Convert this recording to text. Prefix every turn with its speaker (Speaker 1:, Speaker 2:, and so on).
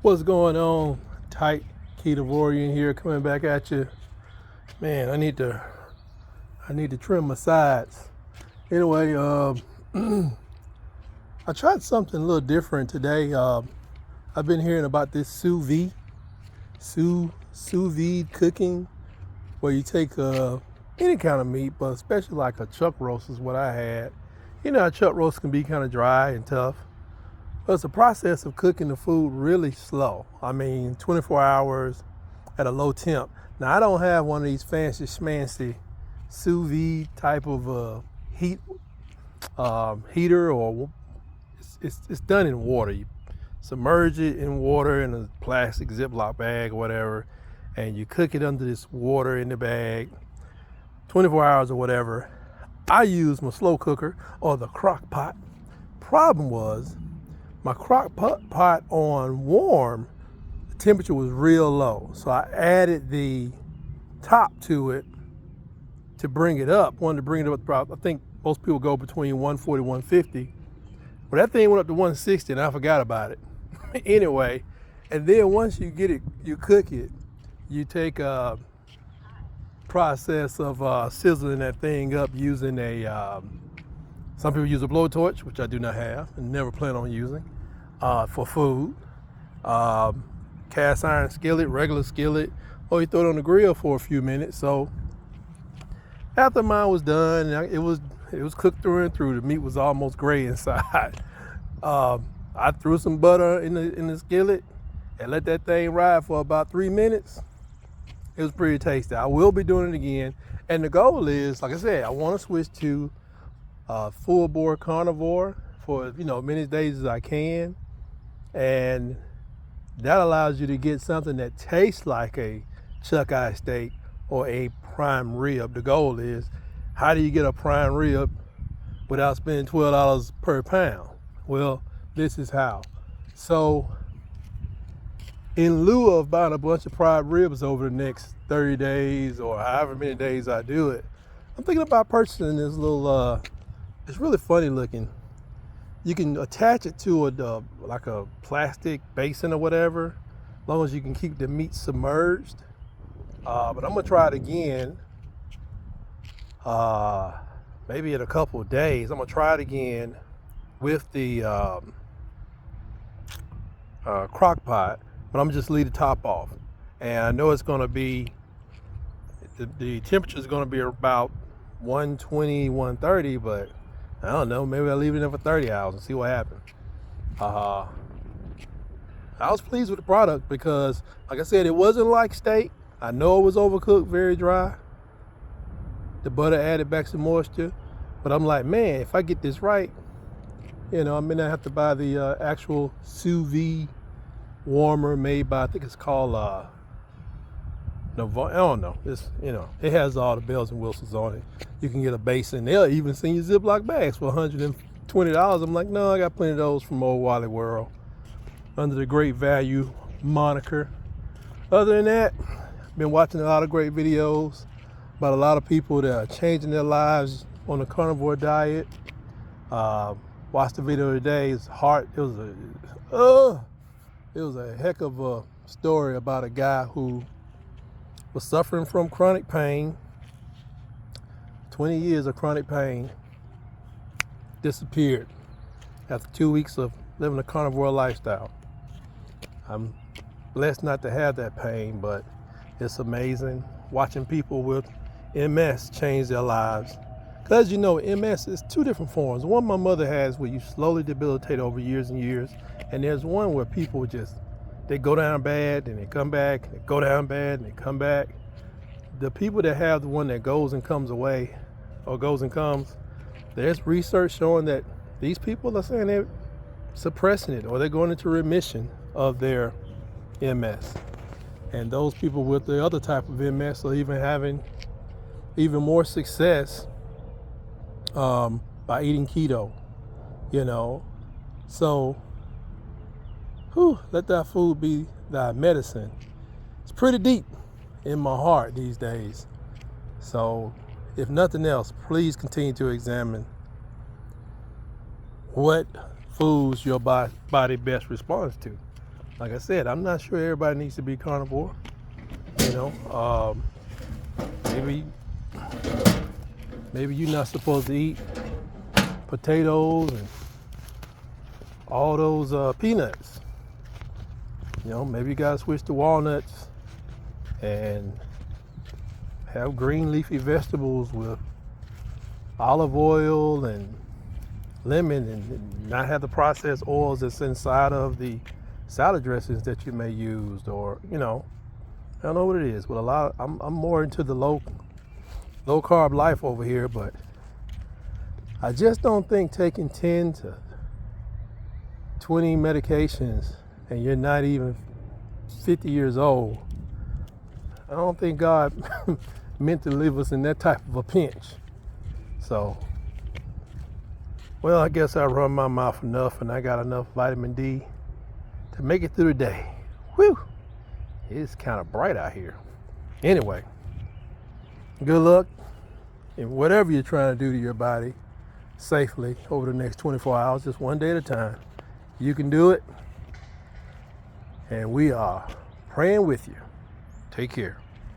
Speaker 1: What's going on? Tight Ketavorian here, coming back at you. Man, I need to trim my sides. Anyway, I tried something a little different today. I've been hearing about this sous vide, sous vide cooking, where you take any kind of meat, but especially like a chuck roast is what I had. You know, a chuck roast can be kind of dry and tough. But it's a process of cooking the food really slow. I mean, 24 hours at a low temp. Now, I don't have one of these fancy schmancy sous vide type of heater, or it's done in water. You submerge it in water in a plastic Ziploc bag or whatever, and you cook it under this water in the bag, 24 hours or whatever. I use my slow cooker or the crock pot. Problem was, my crock pot on warm, the temperature was real low. So I added the top to it to bring it up. Wanted to bring it up about, I think most people go between 140, 150. But that thing went up to 160 and I forgot about it. Anyway, and then once you get it, you cook it, you take a process of sizzling that thing up using some people use a blowtorch, which I do not have and never plan on using for food. Cast iron skillet, regular skillet, or you throw it on the grill for a few minutes. So after mine was done, it was cooked through and through. The meat was almost gray inside. I threw some butter in the skillet and let that thing ride for about 3 minutes. It was pretty tasty. I will be doing it again. And the goal is, like I said, I want to switch to full bore carnivore for many days as I can, and that allows you to get something that tastes like a chuck eye steak or a prime rib. The goal is, how do you get a prime rib without spending $12 per pound? Well, this is how. So in lieu of buying a bunch of prime ribs over the next 30 days or however many days I do it, I'm thinking about purchasing this little it's really funny looking. You can attach it to like a plastic basin or whatever, as long as you can keep the meat submerged. But I'm gonna try it again. Maybe in a couple of days. I'm gonna try it again with the crock pot, but I'm just leave the top off. And I know it's gonna be, the temperature is gonna be about 120, 130, but I don't know, maybe I'll leave it in for 30 hours and see what happens. I was pleased with the product because, like I said, it wasn't like steak. I know it was overcooked, very dry. The butter added back some moisture. But I'm like, man, if I get this right, I may not have to buy the actual sous vide warmer made by, I think it's called, I don't know. It's, it has all the bells and whistles on it. You can get a basin. They'll even send you Ziploc bags for $120. I'm like, no, I got plenty of those from Old Wally World under the Great Value moniker. Other than that, I've been watching a lot of great videos about a lot of people that are changing their lives on the carnivore diet. Watched the video today. It's hard. It was a heck of a story about a guy who was suffering from chronic pain, 20 years of chronic pain, disappeared after 2 weeks of living a carnivore lifestyle. I'm blessed not to have that pain, but it's amazing watching people with MS change their lives. Because MS is two different forms. One my mother has, where you slowly debilitate over years and years, and there's one where people they go down bad and they come back, they go down bad and they come back. The people that have the one that goes and comes away, or goes and comes, there's research showing that these people are saying they're suppressing it, or they're going into remission of their MS. And those people with the other type of MS are even having even more success by eating keto, So, let that food be thy medicine. It's pretty deep in my heart these days. So, if nothing else, please continue to examine what foods your body best responds to. Like I said, I'm not sure everybody needs to be carnivore. You know, maybe you're not supposed to eat potatoes and all those peanuts. You know, maybe you gotta switch to walnuts and have green leafy vegetables with olive oil and lemon, and not have the processed oils that's inside of the salad dressings that you may use, or you know, I don't know what it is. But I'm more into the low carb life over here, but I just don't think taking 10 to 20 medications and you're not even 50 years old, I don't think God meant to leave us in that type of a pinch. So, well, I guess I run my mouth enough and I got enough vitamin D to make it through the day. Whew, it's kind of bright out here. Anyway, good luck in whatever you're trying to do to your body safely over the next 24 hours, just one day at a time. You can do it, and we are praying with you. Take care.